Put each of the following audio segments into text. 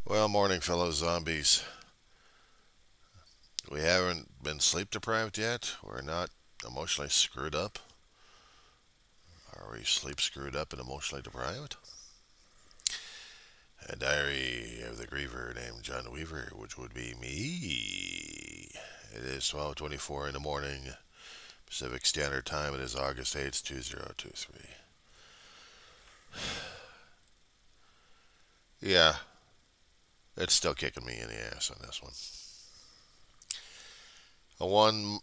Well, morning, fellow zombies. We haven't been sleep deprived yet. We're not emotionally screwed up. Are we sleep screwed up and emotionally deprived? A diary of the griever named John Weaver, which would be me. It is 12:24 in the morning, Pacific Standard Time. It is August 8th, 2023. Yeah, it's still kicking me in the ass on this one. A 1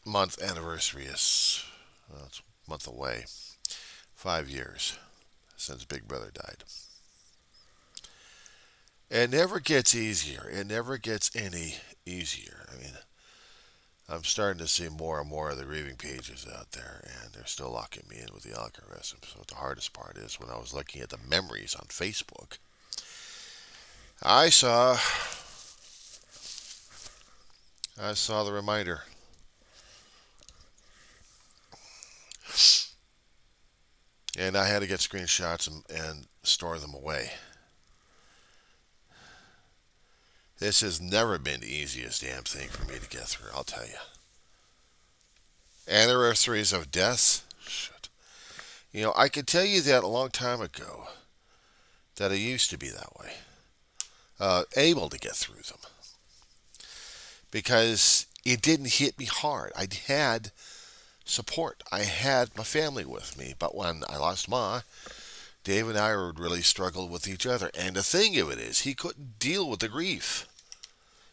month anniversary is, well, it's a month away. 5 years since Big Brother died. It never gets easier. It never gets any easier. I mean, I'm starting to see more and more of the grieving pages out there, and they're still locking me in with the algorithm. So the hardest part is when I was looking at the memories on Facebook, I saw I saw the reminder, and I had to get screenshots and store them away. This has never been the easiest damn thing for me to get through, I'll tell you. Anniversaries of deaths? Shit. I could tell you that a long time ago that I used to be that way, able to get through them because it didn't hit me hard. I had support. I had my family with me. But when I lost Ma, Dave and I would really struggle with each other. And the thing of it is, he couldn't deal with the grief.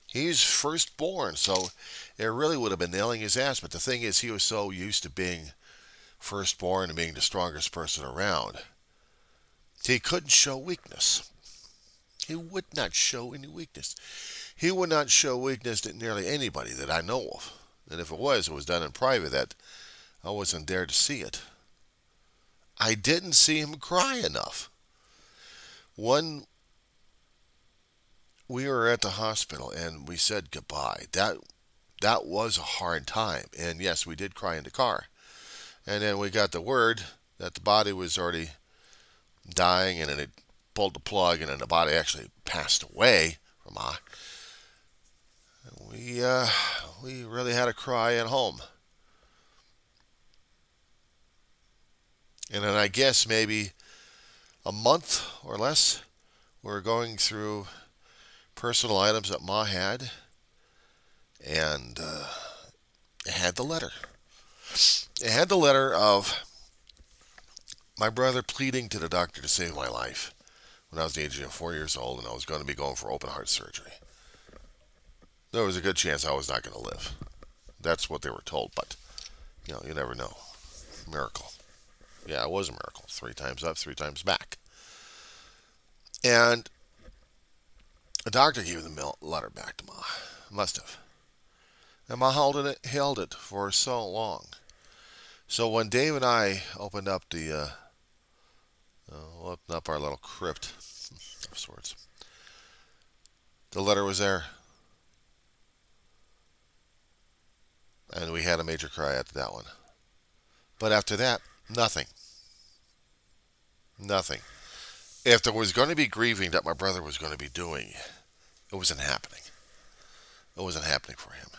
He's firstborn, so it really would have been nailing his ass. But the thing is, he was so used to being firstborn and being the strongest person around, he couldn't show weakness. He would not show any weakness. He would not show weakness to nearly anybody that I know of. And if it was done in private that I wasn't there to see it. I didn't see him cry enough. When we were at the hospital and we said goodbye, that was a hard time. And yes, we did cry in the car. And then we got the word that the body was already dying, and then it pulled the plug, and then the body actually passed away from we we really had a cry at home. And then I guess maybe a month or less, we were going through personal items that Ma had, and it had the letter. It had the letter of my brother pleading to the doctor to save my life when I was the age of 4 years old, and I was going to be going for open heart surgery. There was a good chance I was not going to live. That's what they were told, but you never know. Miracle. Yeah, it was a miracle. 3 times up, 3 times back. And the doctor gave the letter back to Ma. Must have. And Ma held it for so long. So when Dave and I opened up our little crypt of sorts, the letter was there, and we had a major cry after that one. But after that, nothing. Nothing. If there was going to be grieving that my brother was going to be doing, it wasn't happening. It wasn't happening for him.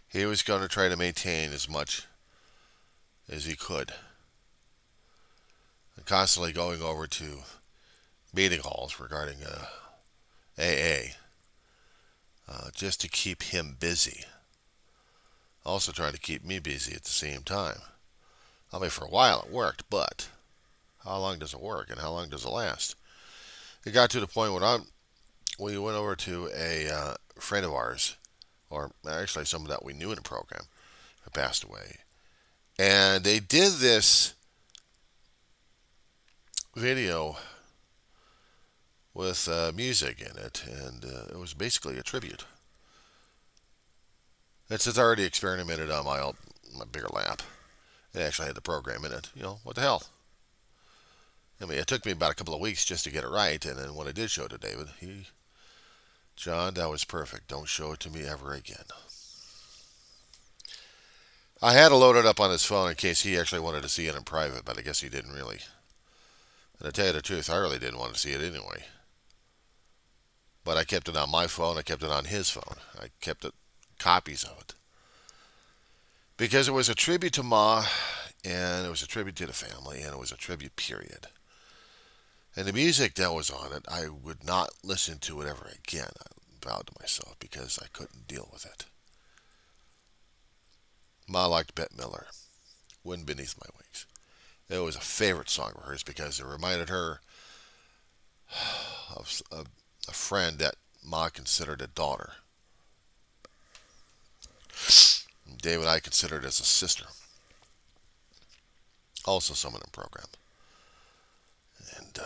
He was going to try to maintain as much as he could. And constantly going over to meeting halls regarding AA, just to keep him busy. Also trying to keep me busy at the same time. I mean, for a while it worked, but how long does it work and how long does it last? It got to the point when we went over to a friend of ours, or actually someone that we knew in the program, who passed away. And they did this video with music in it, and it was basically a tribute. It's already experimented on my bigger lap. It actually had the program in it. What the hell? I mean, it took me about a couple of weeks just to get it right, and then when I did show it to David, John, that was perfect. Don't show it to me ever again. I had to load it up on his phone in case he actually wanted to see it in private, but I guess he didn't really. And to tell you the truth, I really didn't want to see it anyway. But I kept it on my phone. I kept it on his phone. I kept it, copies of it. Because it was a tribute to Ma, and it was a tribute to the family, and it was a tribute, period. And the music that was on it, I would not listen to it ever again. I vowed to myself because I couldn't deal with it. Ma liked Bette Midler, Wind Beneath My Wings. It was a favorite song of hers because it reminded her of a friend that Ma considered a daughter. Dave and I considered as a sister. Also someone in the program. And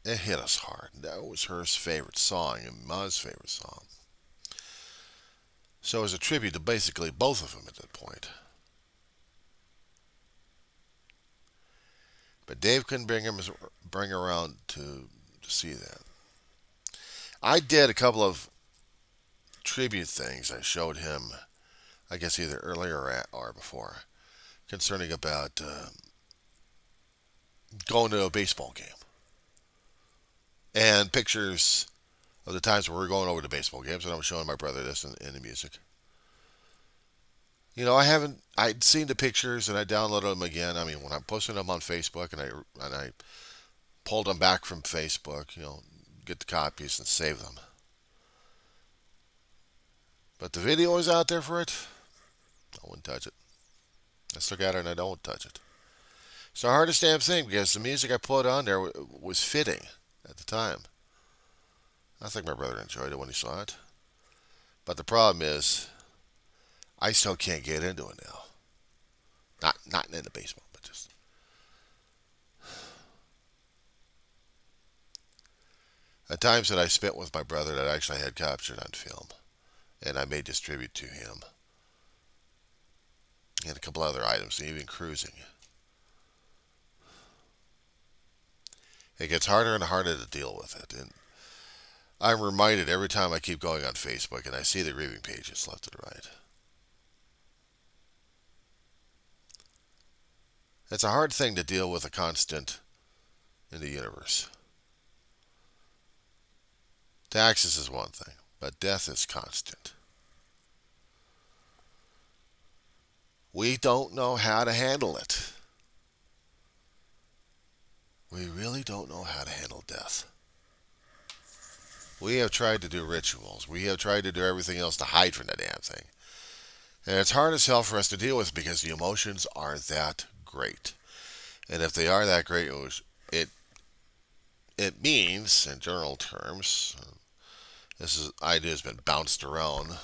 it hit us hard. That was her favorite song and Ma's favorite song. So it was a tribute to basically both of them at that point. But Dave couldn't bring her around to see that. I did a couple of tribute things I showed him, I guess either earlier or before, concerning about going to a baseball game. And pictures of the times where we were going over to baseball games, and I was showing my brother this in the music. You know, I'd seen the pictures and I downloaded them again. I mean, when I posted them on Facebook and I pulled them back from Facebook, get the copies and save them. But the video is out there for it. I wouldn't touch it. I still got it and I don't touch it. It's the hardest damn thing because the music I put on there was fitting at the time. I think my brother enjoyed it when he saw it. But the problem is, I still can't get into it now. Not in the baseball, but just. The times that I spent with my brother that I actually had captured on film. And I made this tribute to him. And a couple other items, even cruising. It gets harder and harder to deal with it. And I'm reminded every time I keep going on Facebook and I see the grieving pages left and right. It's a hard thing to deal with a constant in the universe. Taxes is one thing, but death is constant. We don't know how to handle it. We really don't know how to handle death. We have tried to do rituals. We have tried to do everything else to hide from the damn thing. And it's hard as hell for us to deal with because the emotions are that great. And if they are that great, it means, in general terms, this idea has been bounced around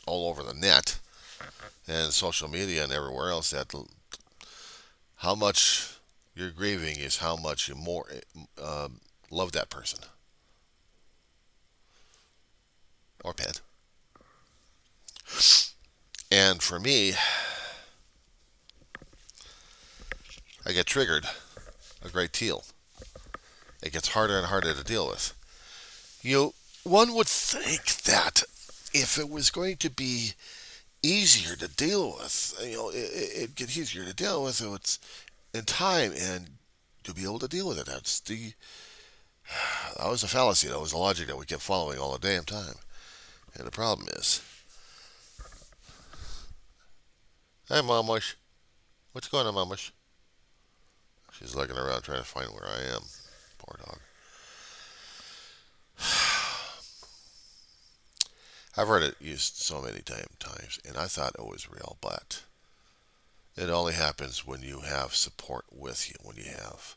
all over the net and social media and everywhere else, that how much you're grieving is how much you more love that person or pet. And for me, I get triggered a great deal. It gets harder and harder to deal with. One would think that if it was going to be easier to deal with, it'd get easier to deal with. So it's in time and to be able to deal with it. That was a fallacy. That was a logic that we kept following all the damn time. And the problem is, hey, Mamush. What's going on, Mamush? She's looking around trying to find where I am. Poor dog. I've heard it used so many times, and I thought it was real, but it only happens when you have support with you, when you have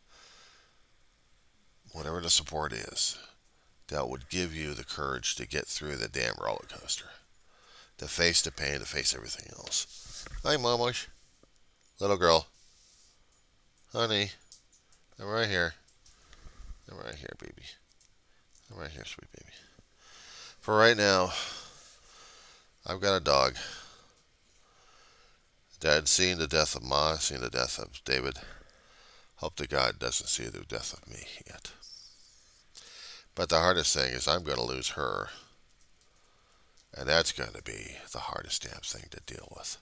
whatever the support is that would give you the courage to get through the damn roller coaster, to face the pain, to face everything else. Hi, Mamush. Little girl. Honey. I'm right here. I'm right here, baby. I'm right here, sweet baby. For right now, I've got a dog. Dad seen the death of Ma, seen the death of David. Hope to God doesn't see the death of me yet. But the hardest thing is I'm going to lose her. And that's going to be the hardest damn thing to deal with.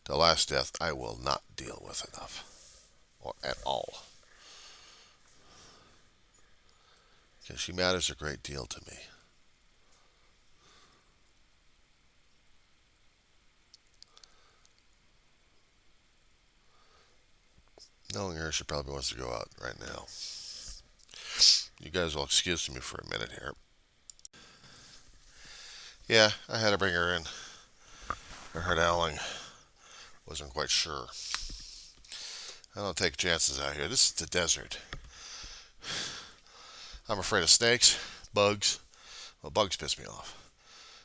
The last death I will not deal with enough. or at all. Because she matters a great deal to me. Knowing her, she probably wants to go out right now. You guys will excuse me for a minute here. Yeah, I had to bring her in. I heard Alan wasn't quite sure. I don't take chances out here. This is the desert. I'm afraid of snakes, bugs. Well, bugs piss me off.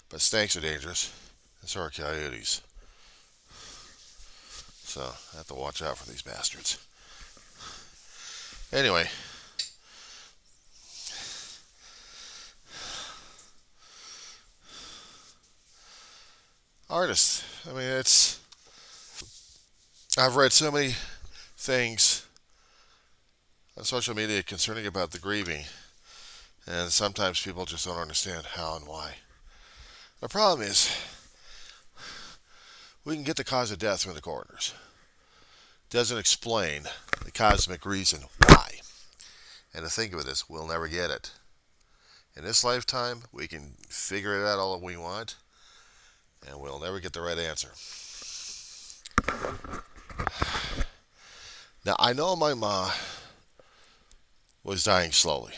But snakes are dangerous, and so are coyotes. So I have to watch out for these bastards. Anyway, artists. I mean, it's. I've read so many things on social media concerning about the grieving, and sometimes people just don't understand how and why. The problem is, we can get the cause of death from the coroners. Doesn't explain the cosmic reason why. And the thing of it is, we'll never get it. In this lifetime, we can figure it out all we want, and we'll never get the right answer. Now, I know my ma was dying slowly.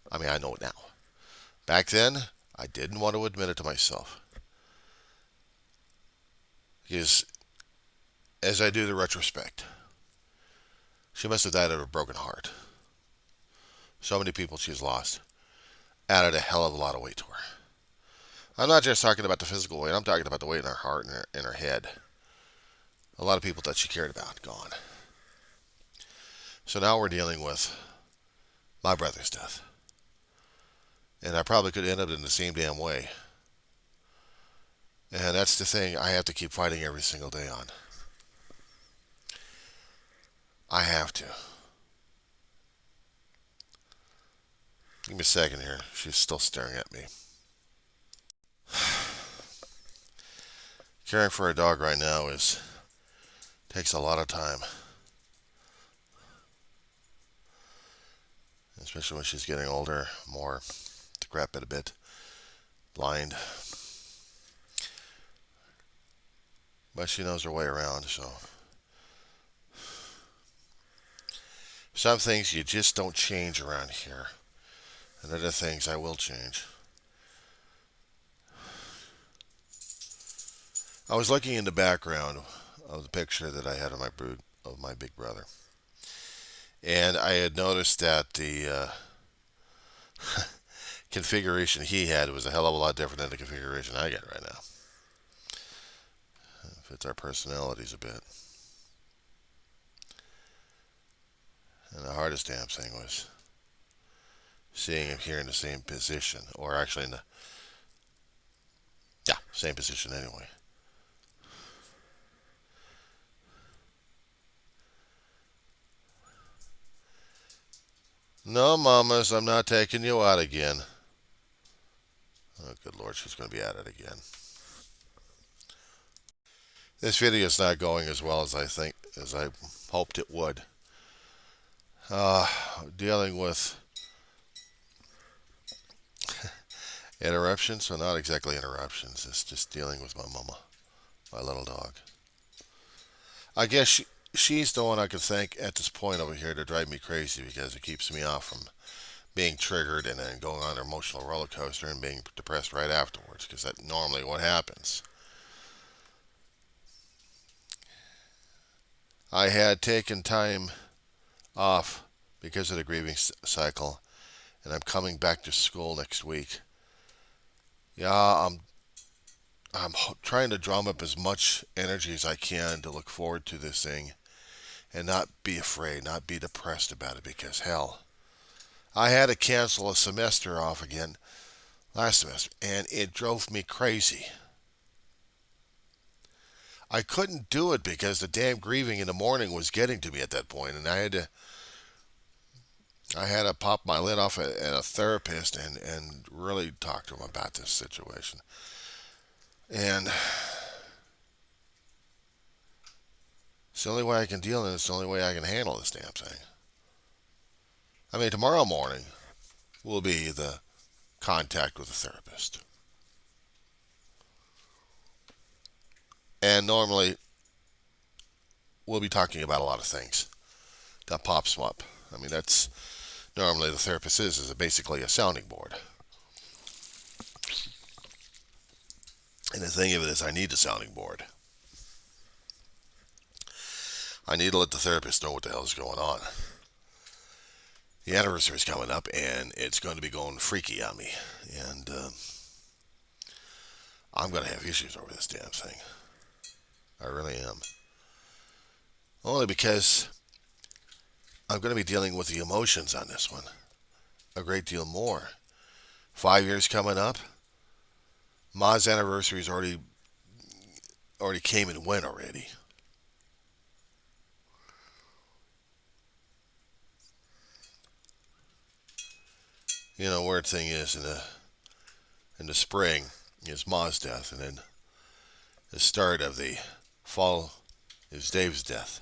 I mean, I know it now. Back then, I didn't want to admit it to myself. Because, as I do the retrospect, she must have died of a broken heart. So many people she's lost added a hell of a lot of weight to her. I'm not just talking about the physical weight, I'm talking about the weight in her heart and in her head. A lot of people that she cared about gone. So now we're dealing with my brother's death. And I probably could end up in the same damn way. And that's the thing I have to keep fighting every single day on. I have to. Give me a second here. She's still staring at me. Caring for a dog right now takes a lot of time. Especially when she's getting older, more decrepit a bit, blind. But she knows her way around, so. Some things you just don't change around here. And other things I will change. I was looking in the background of the picture that I had of my big brother. And I had noticed that the configuration he had was a hell of a lot different than the configuration I get right now. It fits our personalities a bit. And the hardest damn thing was seeing him here in the same position, or actually in the same position anyway. No, mamas, I'm not taking you out again. Oh, good Lord, she's going to be at it again. This video is not going as well as I hoped it would. Dealing with interruptions, so not exactly interruptions. It's just dealing with my mama, my little dog. I guess she's the one I could thank at this point over here to drive me crazy because it keeps me off from being triggered and then going on an emotional roller coaster and being depressed right afterwards, because that's normally what happens. I had taken time off because of the grieving cycle, and I'm coming back to school next week. Yeah, I'm trying to drum up as much energy as I can to look forward to this thing and not be afraid, not be depressed about it, because hell, I had to cancel a semester off again last semester, and it drove me crazy. I couldn't do it because the damn grieving in the morning was getting to me at that point, and I had to pop my lid off at a therapist and really talk to him about this situation. And It's the only way I can deal, and it's the only way I can handle this damn thing. I mean, tomorrow morning will be the contact with the therapist. And normally, we'll be talking about a lot of things that pops up. I mean, that's normally the therapist is basically a sounding board. And the thing of it is, I need a sounding board. I need to let the therapist know what the hell is going on. The anniversary is coming up, and it's going to be going freaky on me. And I'm going to have issues over this damn thing. I really am. Only because I'm going to be dealing with the emotions on this one a great deal more. 5 years coming up. Ma's anniversary's already came and went already. You know, weird thing is in the spring is Ma's death, and then the start of the fall is Dave's death.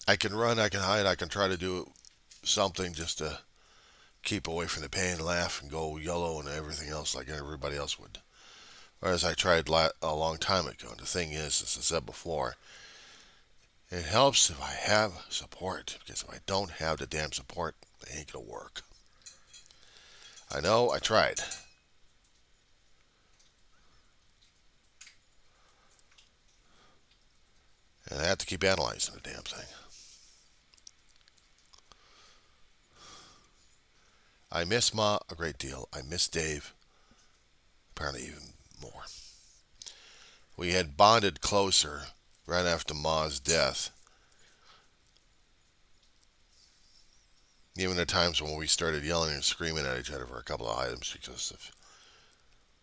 I can run, I can hide, I can try to do something just to keep away from the pain, laugh, and go yellow and everything else like everybody else would. Whereas I tried a long time ago. And the thing is, as I said before, it helps if I have support. Because if I don't have the damn support, it ain't gonna work. I know, I tried. And I have to keep analyzing the damn thing. I miss Ma a great deal. I miss Dave apparently even more. We had bonded closer right after Ma's death. Even at times when we started yelling and screaming at each other for a couple of items because of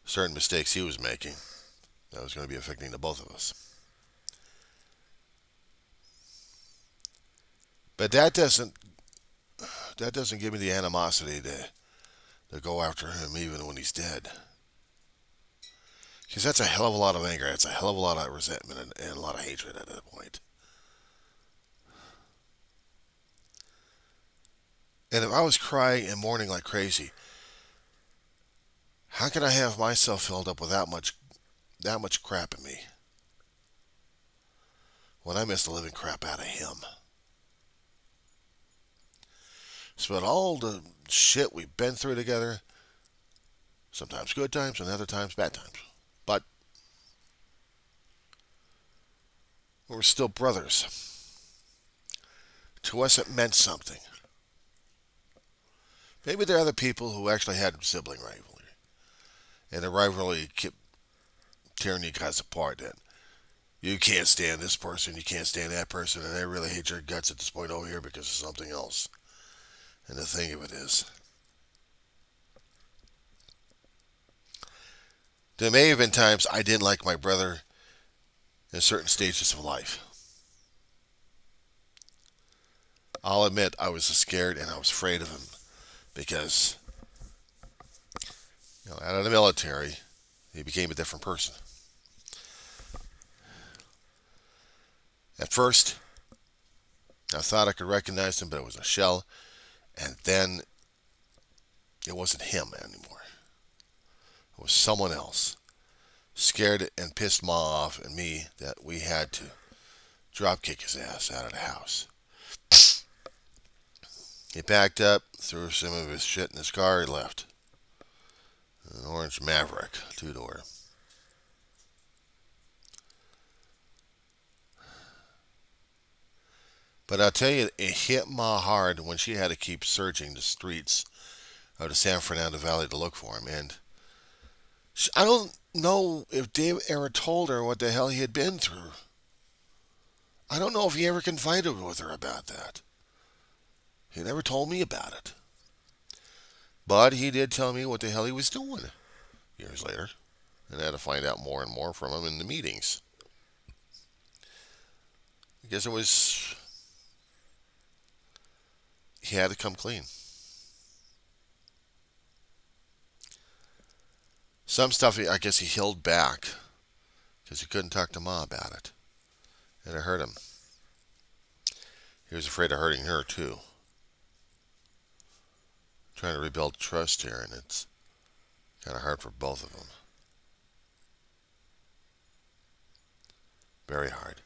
certain mistakes he was making that was going to be affecting the both of us. But that doesn't give me the animosity to go after him even when he's dead. Because that's a hell of a lot of anger. That's a hell of a lot of resentment and a lot of hatred at that point. And if I was crying and mourning like crazy, how can I have myself filled up with that much crap in me when I miss the living crap out of him? So all the shit we've been through together, sometimes good times and other times bad times, but we're still brothers. To us, it meant something. Maybe there are other people who actually had sibling rivalry, and the rivalry kept tearing you guys apart. And you can't stand this person, you can't stand that person, and they really hate your guts at this point over here because of something else. And the thing of it is, there may have been times I didn't like my brother in certain stages of life. I'll admit I was scared and I was afraid of him because, out of the military, he became a different person. At first, I thought I could recognize him, but it was a shell. And then it wasn't him anymore. It was someone else. Scared and pissed Ma off and me that we had to drop kick his ass out of the house. He packed up, threw some of his shit in his car, and left. An orange Maverick, 2-door. But I'll tell you, it hit Ma hard when she had to keep searching the streets of the San Fernando Valley to look for him. And I don't know if Dave ever told her what the hell he had been through. I don't know if he ever confided with her about that. He never told me about it. But he did tell me what the hell he was doing years later. And I had to find out more and more from him in the meetings. Because he had to come clean. Some stuff, I guess he held back because he couldn't talk to Ma about it. And it hurt him. He was afraid of hurting her, too. Trying to rebuild trust here, and it's kind of hard for both of them. Very hard.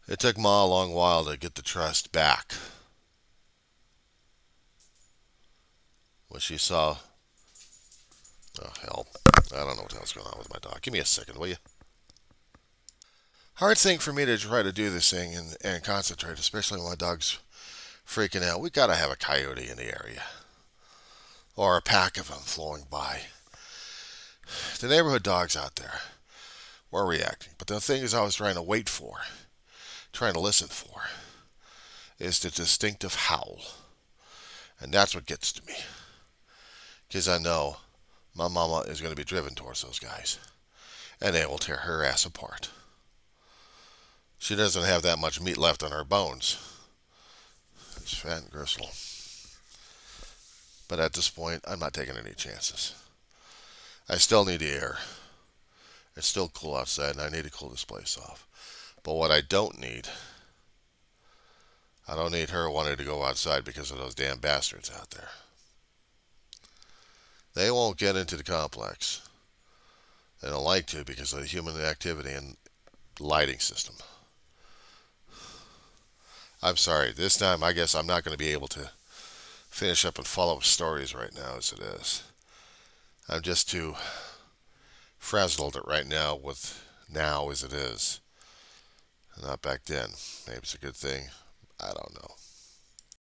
It took Ma a long while to get the trust back. When she saw... Oh, hell. I don't know what the hell's going on with my dog. Give me a second, will you? Hard thing for me to try to do this thing and concentrate, especially when my dog's freaking out. We gotta have a coyote in the area. Or a pack of them flowing by. The neighborhood dogs out there were reacting. But the thing is I was trying to wait for, trying to listen for, is the distinctive howl. And that's what gets to me. Because I know my mama is going to be driven towards those guys. And they will tear her ass apart. She doesn't have that much meat left on her bones. It's fat and gristle. But at this point, I'm not taking any chances. I still need the air. It's still cool outside, and I need to cool this place off. But what I don't need her wanting to go outside because of those damn bastards out there. They won't get into the complex. They don't like to because of the human activity and lighting system. I'm sorry. This time, I guess I'm not going to be able to finish up and follow stories right now as it is. I'm just too frazzled right now with now as it is. Not back then. Maybe it's a good thing. I don't know.